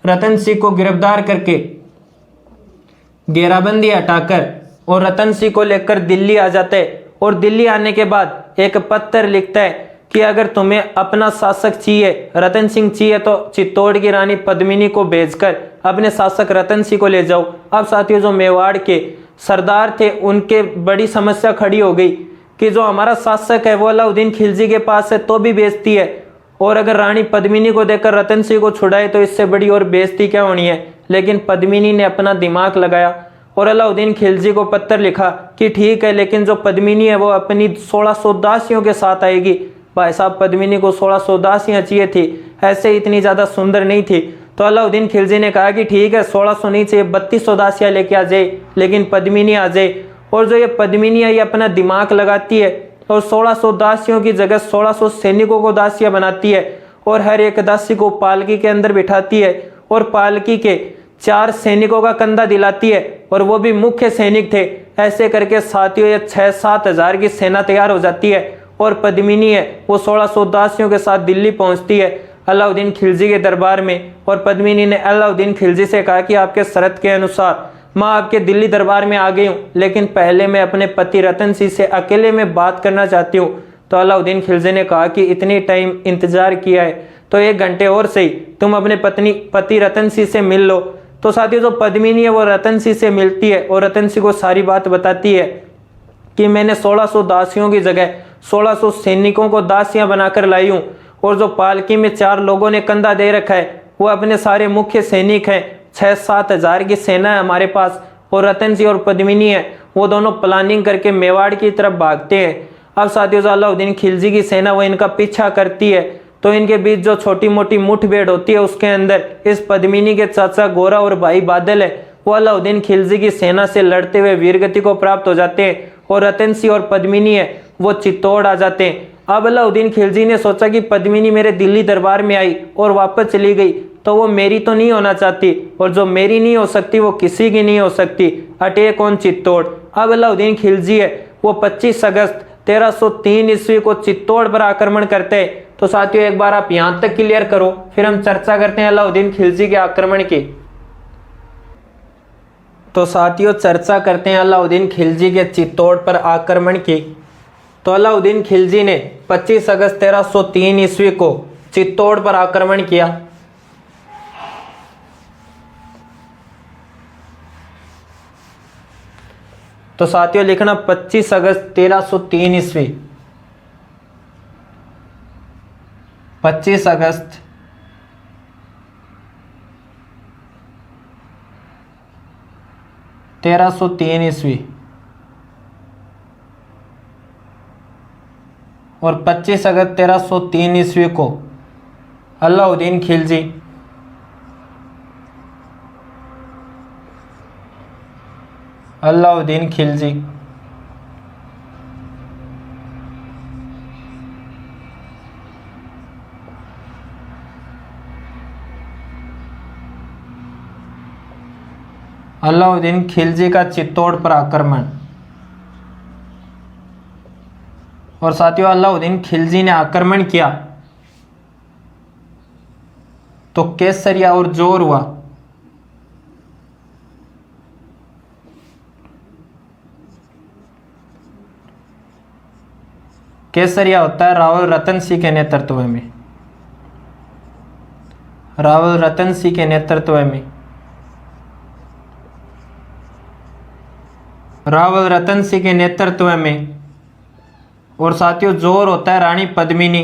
Speaker 1: रतन सिंह को गिरफ्तार करके घेराबंदी हटाकर और रतन सिंह को लेकर दिल्ली आ जाते हैं और दिल्ली आने के बाद एक पत्र लिखता है कि अगर तुम्हें अपना शासक चाहिए, रतन सिंह चाहिए, तो चित्तौड़ की रानी पद्मिनी को भेजकर अपने शासक रतन सिंह को ले जाओ। अब साथियों जो मेवाड़ के सरदार थे उनके बड़ी समस्या खड़ी हो गई कि जो हमारा शासक है वो अलाउद्दीन खिलजी के पास है तो भी बेइज्जती है और अगर रानी पद्मिनी को देखकर रतन सिंह को छुड़ाए तो इससे बड़ी और बेइज्जती क्या होनी है। लेकिन पद्मिनी ने अपना दिमाग लगाया और अलाउद्दीन खिलजी को पत्र लिखा कि ठीक है लेकिन जो पद्मिनी है वो अपनी 1600 दासियों के साथ आएगी। भाई साहब पद्मिनी को 1600 दासियां चाहिए थी, ऐसे इतनी ज़्यादा सुंदर नहीं थी। तो अलाउद्दीन खिलजी ने कहा कि ठीक है 1600 नहीं चाहिए, 3200 दासियां लेके आ जाए लेकिन पद्मिनी आ जाए। और जो ये पद्मिनी है ये अपना दिमाग लगाती है और 1600 दासियों की जगह 1600 सैनिकों को दासियां बनाती है और हर एक दासी को पालकी के अंदर बिठाती है और पालकी के 4 सैनिकों का कंधा दिलाती है और वो भी मुख्य सैनिक थे। ऐसे करके साथियों ये 6-7 हजार की सेना तैयार हो जाती है और पद्मिनी है वो 1600 दासियों के साथ दिल्ली पहुंचती है अलाउद्दीन खिलजी के दरबार में। और पद्मिनी ने अलाउद्दीन खिलजी से कहा कि आपके शर्त के अनुसार मैं आपके दिल्ली दरबार में आ गई हूँ, लेकिन पहले मैं अपने पति रतन सिंह से अकेले में बात करना चाहती हूँ। तो अलाउद्दीन खिलजी ने कहा कि इतनी टाइम इंतजार किया है तो 1 घंटे और सही तुम अपने पति रतन सिंह से मिल लो। तो साथियों जो पद्मिनी है वो रतन सिंह से मिलती है और रतन सिंह को सारी बात बताती है कि मैंने 1600 दासियों की जगह 1600 सैनिकों को दासियां बनाकर लाई हूँ और जो पालकी में 4 लोगों ने कंधा दे रखा है वो अपने सारे मुख्य सैनिक हैं। 6-7 हजार की सेना है हमारे पास और रतन सिंह और पद्मिनी है वो दोनों प्लानिंग करके मेवाड़ की तरफ भागते हैं। अब साथियों अलाउद्दीन खिलजी की सेना वो इनका पीछा करती है तो इनके बीच जो छोटी मोटी मुठभेड़ होती है उसके अंदर इस पद्मिनी के चाचा गोरा और भाई बादल है वो अलाउद्दीन खिलजी की सेना से लड़ते हुए वीरगति को प्राप्त हो जाते हैं और रतन सिंह और पद्मिनी है वो चित्तौड़ आ जाते हैं। अब अलाउद्दीन खिलजी ने सोचा कि पद्मिनी मेरे दिल्ली दरबार में आई और वापस चली गई तो वो मेरी तो नहीं होना चाहती, और जो मेरी नहीं हो सकती वो किसी की नहीं हो सकती। Attack on Chittor. अब अलाउद्दीन खिलजी है वो 25 अगस्त 1303 ईस्वी को चित्तौड़ पर आक्रमण करते हैं। तो साथियों एक बार आप यहां तक क्लियर करो, फिर हम चर्चा करते हैं अलाउद्दीन खिलजी के आक्रमण की। तो साथियों चर्चा करते हैं अलाउद्दीन खिलजी के चित्तौड़ पर आक्रमण की। तो अलाउद्दीन खिलजी ने 25 अगस्त 1303 ईस्वी को चित्तौड़ पर आक्रमण किया। तो साथियों लिखना 25 अगस्त 1303 ईस्वी। 25 अगस्त 1303 ईस्वी और 25 अगस्त 1303 ईस्वी को अलाउद्दीन खिलजी अलाउद्दीन खिलजी अलाउद्दीन खिलजी का चित्तौड़ पर आक्रमण। और साथियों अलाउद्दीन खिलजी ने आक्रमण किया तो केसरिया और जोर हुआ। केसरिया होता है रावल रतन सिंह के नेतृत्व में। रावल रतन सिंह के नेतृत्व में रावल रतन सिंह के नेतृत्व में। और साथियों जोर होता है रानी पद्मिनी।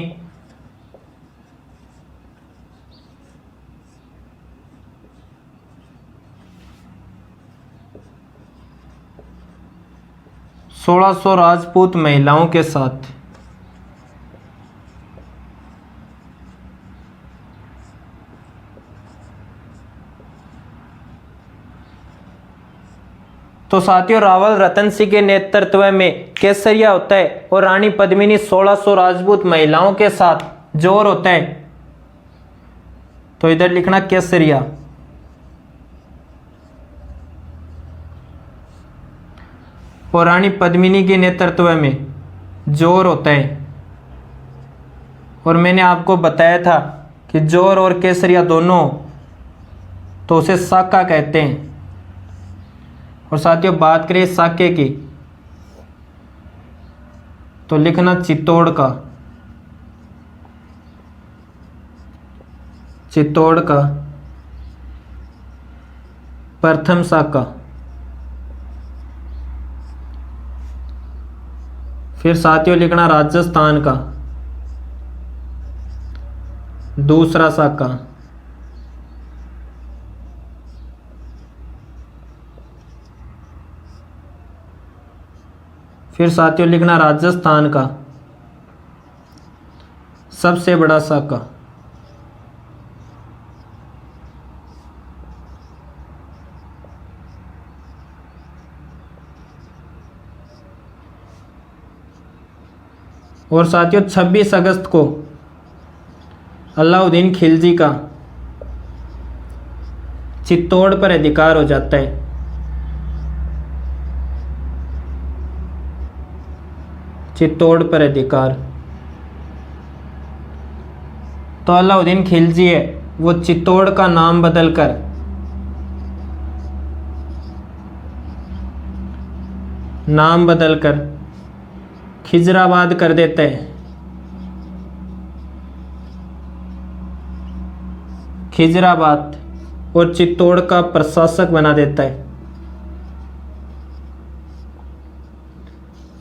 Speaker 1: सोलह सौ राजपूत महिलाओं के साथ। तो साथियों रावल रतन सिंह के नेतृत्व में केसरिया होता है और रानी पद्मिनी 1600 राजपूत महिलाओं के साथ जोर होता है। तो इधर लिखना केसरिया। और रानी पद्मिनी के नेतृत्व में जोर होता है। और मैंने आपको बताया था कि जोर और केसरिया दोनों तो उसे साका कहते हैं। और साथियों बात करें साके की तो लिखना चित्तौड़ का। चित्तौड़ का प्रथम साका। फिर साथियों लिखना राजस्थान का दूसरा साका। फिर साथियों लिखना राजस्थान का सबसे बड़ा साका। और साथियों 26 अगस्त को अलाउद्दीन खिलजी का चित्तौड़ पर अधिकार हो जाता है। चित्तौड़ पर अधिकार। तो अलाउद्दीन खिलजी है वो चित्तौड़ का नाम बदलकर खिजराबाद कर देते हैं। खिजराबाद और चित्तौड़ का प्रशासक बना देता है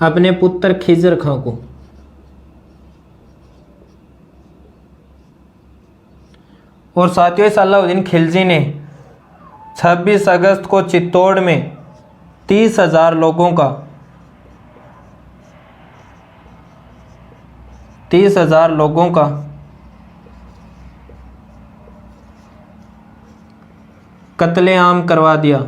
Speaker 1: अपने पुत्र खिजर खां को। और साथियों इस अलाउद्दीन खिलजी ने 26 अगस्त को चित्तौड़ में 30,000 लोगों का कत्लेआम करवा दिया।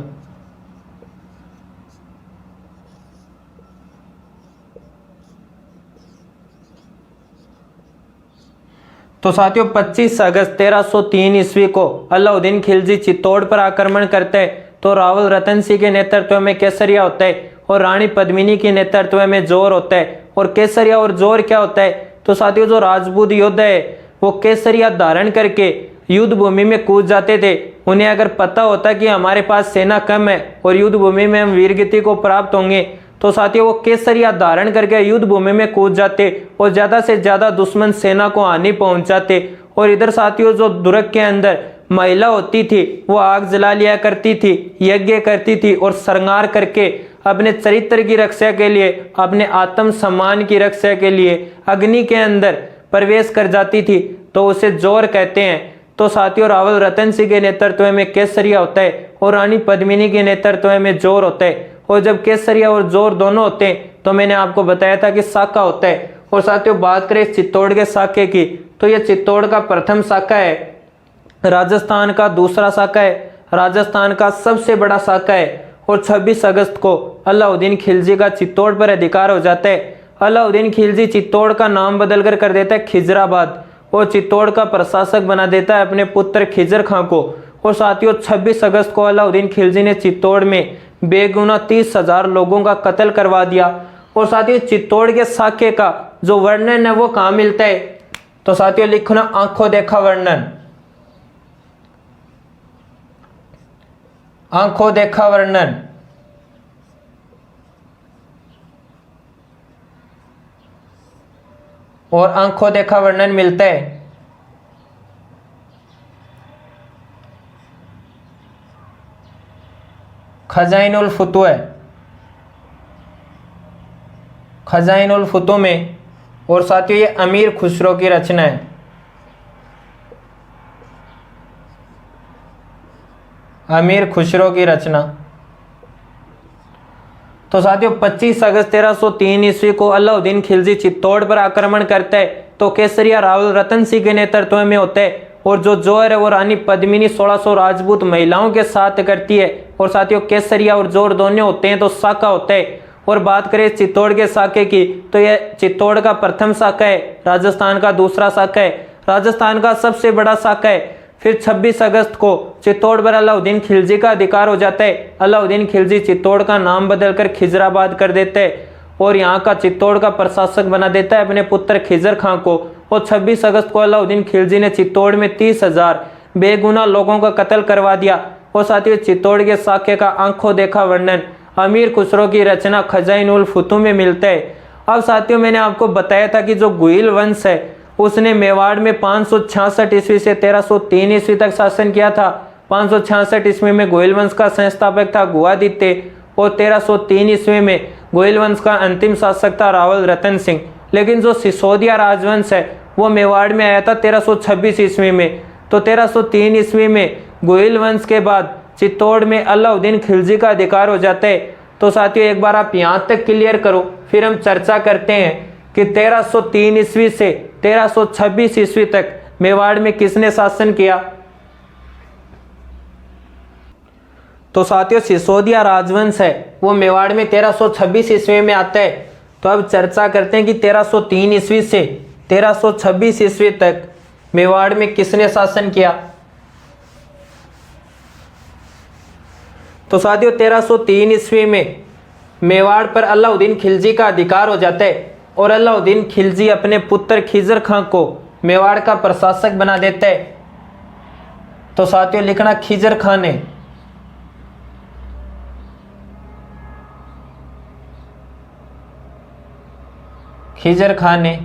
Speaker 1: तो साथियों 25 अगस्त 1303 ईस्वी को अलाउद्दीन खिलजी चित्तौड़ पर आक्रमण करते हैं तो रावल रतन सिंह के नेतृत्व में केसरिया होता है और रानी पद्मिनी के नेतृत्व में जोर होता है। और केसरिया और जोर क्या होता है? तो साथियों जो राजपूत योद्धा है वो केसरिया धारण करके युद्ध भूमि में कूद जाते थे। उन्हें अगर पता होता कि हमारे पास सेना कम है और युद्ध भूमि में हम वीरगति को प्राप्त होंगे तो साथियों वो केसरिया धारण करके युद्ध भूमि में कूद जाते और ज्यादा से ज्यादा दुश्मन सेना को हानि पहुंचाते। और इधर साथियों जो दुर्ग के अंदर महिला होती थी वो आग जला लिया करती थी, यज्ञ करती थी और श्रृंगार करके अपने चरित्र की रक्षा के लिए, अपने आत्म सम्मान की रक्षा के लिए अग्नि के अंदर प्रवेश कर जाती थी, तो उसे जोर कहते हैं। तो साथियों रावल रतन सिंह के नेतृत्व में केसरिया होता है और रानी पद्मिनी के नेतृत्व में जोर होता है। और जब केसरिया और जोर दोनों होते हैं तो मैंने आपको बताया था कि साका होता है। और साथियों बात करें चित्तौड़ के साके की तो यह चित्तौड़ का प्रथम साका है, राजस्थान का दूसरा साका है, राजस्थान का सबसे बड़ा साका है। और 26 अगस्त को अलाउद्दीन खिलजी का चित्तौड़ पर अधिकार हो जाता है। अलाउद्दीन खिलजी चित्तौड़ का नाम बदलकर कर देता है खिजराबाद और चित्तौड़ का प्रशासक बना देता है अपने पुत्र खिजर खां को। और साथियों 26 अगस्त को अलाउद्दीन खिलजी ने चित्तौड़ में बेगुना 30,000 लोगों का कत्ल करवा दिया। और साथियों चित्तौड़ के साके का जो वर्णन है वो कहाँ मिलता है? तो साथियों लिखो ना, आंखों देखा वर्णन, आंखों देखा वर्णन। और आंखों देखा वर्णन मिलता है खजाइनुल फुतुह, खजाइनुल फुतुह में। और साथियों ये अमीर खुसरो की रचना है। अमीर खुसरो की रचना। तो साथियों 25 अगस्त 1303 ईस्वी को अलाउद्दीन खिलजी चित्तौड़ पर आक्रमण करता है तो केसरिया रावल रतन सिंह के नेतृत्व में होते हैं और जो जोर है वो रानी पद्मिनी 1600 राजपूत महिलाओं के साथ करती है। और साथियों केसरिया और जोर दोनों होते हैं तो साका होता है। और बात करें चित्तौड़ के साके की तो यह चित्तौड़ का प्रथम साका है, राजस्थान का दूसरा साका है, राजस्थान का सबसे बड़ा साका है। फिर 26 अगस्त को चित्तौड़ पर अलाउद्दीन खिलजी का अधिकार हो जाता है। अलाउद्दीन खिलजी चित्तौड़ का नाम बदलकर खिजराबाद कर देते हैं और यहाँ का चित्तौड़ का प्रशासक बना देता है अपने पुत्र खिजर खां को। और 26 अगस्त को अलाउद्दीन खिलजी ने चित्तौड़ में 30,000 बेगुनाह लोगों का कत्ल करवा दिया। और साथियों चित्तौड़ के साके का आंखों देखा वर्णन अमीर खुसरो की रचना खजाइनुल फुतुह में मिलता है। अब साथियों मैंने आपको बताया था कि जो गुइल वंश है उसने मेवाड़ में 566 ईस्वी से 1303 ईस्वी तक शासन किया था। 566 ईस्वी में गोयल वंश का संस्थापक था गुआदित्य और 1303 ईस्वी में गोयल वंश का अंतिम शासक था रावल रतन सिंह। लेकिन जो सिसोदिया राजवंश है वो मेवाड़ में आया था 1326 ईस्वी में। तो 1303 ईस्वी में गोयल वंश के बाद चित्तौड़ में अलाउद्दीन खिलजी का अधिकार हो जाता है। तो साथियों एक बार आप यहाँ तक क्लियर करो फिर हम चर्चा करते हैं कि 1303 ईस्वी से 1326 ईस्वी तक मेवाड़ में किसने शासन किया। तो साथियों सिसोदिया राजवंश है वो मेवाड़ में 1326 ईस्वी में आता है। तो अब चर्चा करते हैं कि 1303 ईस्वी से 1326 ईस्वी तक मेवाड़ में किसने शासन किया। तो साथियों 1303 ईस्वी में मेवाड़ पर अलाउद्दीन खिलजी का अधिकार हो जाता है और अलाउद्दीन खिलजी अपने पुत्र खिजर खां को मेवाड़ का प्रशासक बना देता है। तो साथियों लिखना खिजर खां ने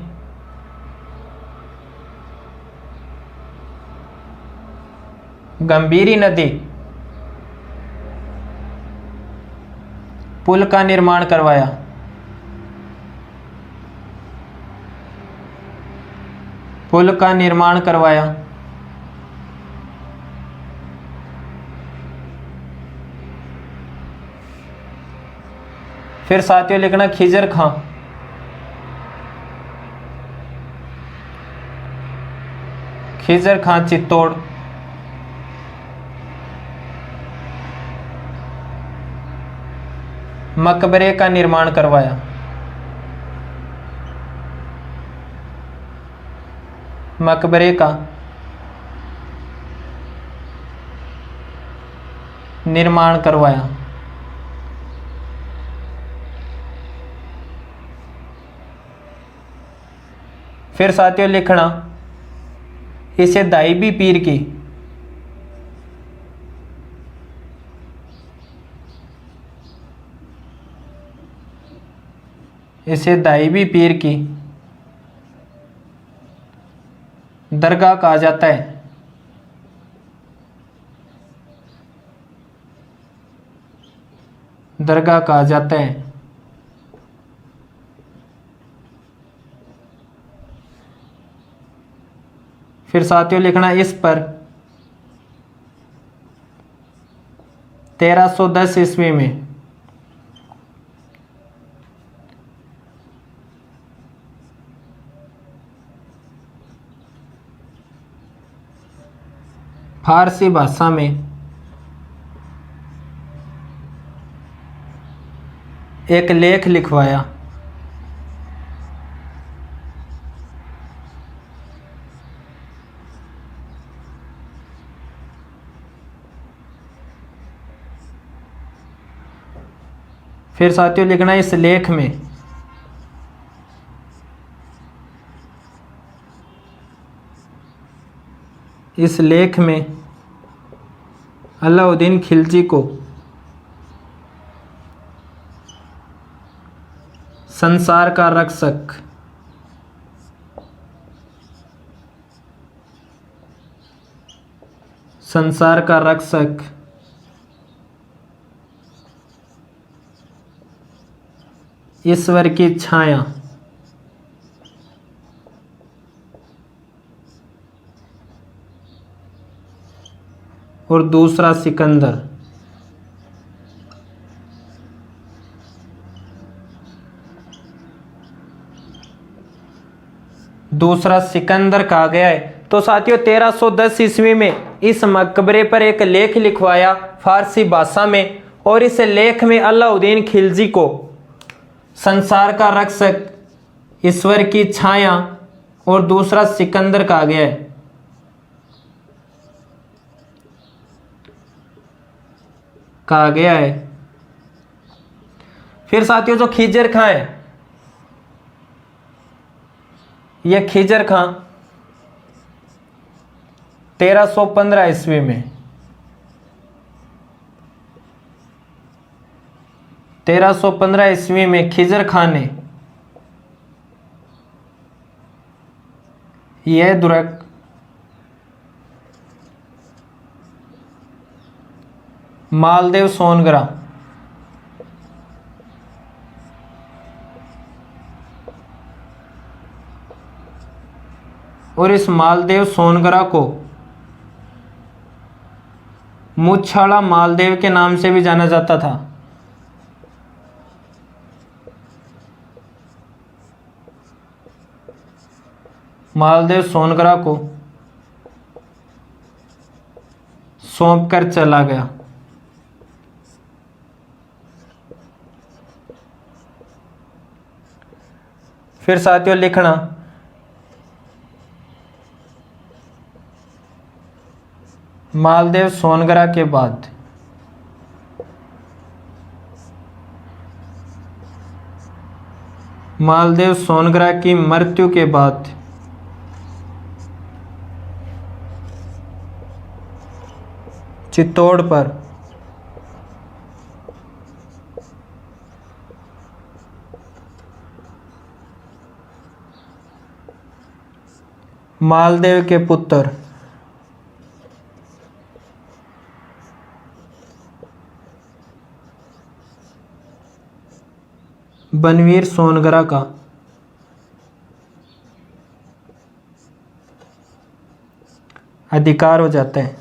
Speaker 1: गंभीरी नदी पुल का निर्माण करवाया। पुल का निर्माण करवाया। फिर साथियों लिखना खिजर खां चित्तौड़। मकबरे का निर्माण करवाया। मकबरे का निर्माण करवाया। फिर साथियों लिखना इसे दाइबी पीर की दरगाह कहा जाता है। दरगाह कहा जाता है। फिर साथियों लिखना इस पर 1310 ईस्वी में फारसी भाषा में एक लेख लिखवाया। फिर साथियों लिखना इस लेख में अलाउद्दीन खिलजी को संसार का रक्षक ईश्वर की छाया और दूसरा सिकंदर कहा गया है। तो साथियों 1310 ईस्वी में इस मकबरे पर एक लेख लिखवाया फारसी भाषा में, और इस लेख में अलाउद्दीन खिलजी को संसार का रक्षक, ईश्वर की छाया और दूसरा सिकंदर कहा गया है। फिर साथियों जो खिजर खां है, यह खिजर खां 1315 ईस्वी में 1315 ईस्वी में खिजर खां ने यह दुर्ग मालदेव सोनगरा और इस मालदेव सोनगरा को मुछाड़ा मालदेव के नाम से भी जाना जाता था। मालदेव सोनगरा को सौंप कर चला गया। फिर साथियों लिखना मालदेव सोनगरा के बाद मालदेव सोनगरा की मृत्यु के बाद चित्तौड़ पर मालदेव के पुत्र बनवीर सोनगरा का अधिकार हो जाता है।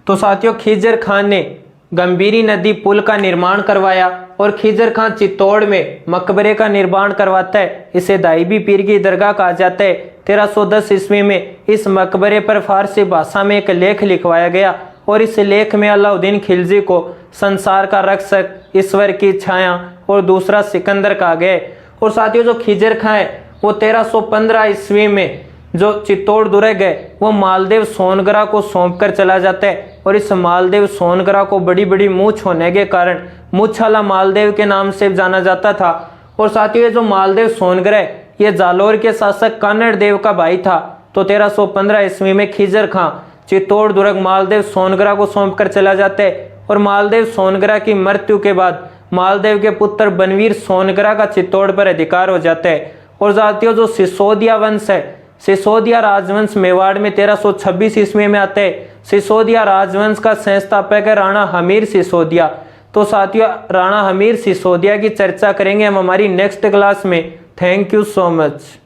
Speaker 1: तो साथियों खिजर खान ने गंभीरी नदी पुल का निर्माण करवाया और खिजर खान चित्तौड़ में मकबरे का निर्माण करवाता है। इसे दाइबी पीर की दरगाह कहा जाता है। 1310 ईस्वी में इस मकबरे पर फारसी भाषा में एक लेख लिखवाया गया और इस लेख में अलाउद्दीन खिलजी को संसार का रक्षक, ईश्वर की छाया और दूसरा सिकंदर कहा गया। और साथियों जो खिजर खां है वो 1315 ईस्वी में जो चित्तौड़ दुर्ग है वो मालदेव सोनगरा को सौंप कर चला जाता है। और इस मालदेव सोनगरा को बड़ी बड़ी मूछ होने के कारण मूछाला मालदेव के नाम से जाना जाता था। और साथियों जो मालदेव सोनगरा है ये जालोर के शासक कानड़ देव का भाई था। तो 1315 ईस्वी में खिजर खां चित्तौड़ दुर्ग मालदेव सोनगरा को सौंप कर चला जाता है। और मालदेव सोनगरा की मृत्यु के बाद मालदेव के पुत्र बनवीर सोनगरा का चित्तौड़ पर अधिकार हो जाता है। और साथियों जो सिसोदिया वंश है, सिसोदिया राजवंश मेवाड़ में 1326 ईस्वी में आता है। सिसोदिया राजवंश का संस्थापक है राणा हमीर सिसोदिया। तो साथियों राणा हमीर सिसोदिया की चर्चा करेंगे हम हमारी नेक्स्ट क्लास में। Thank you so much.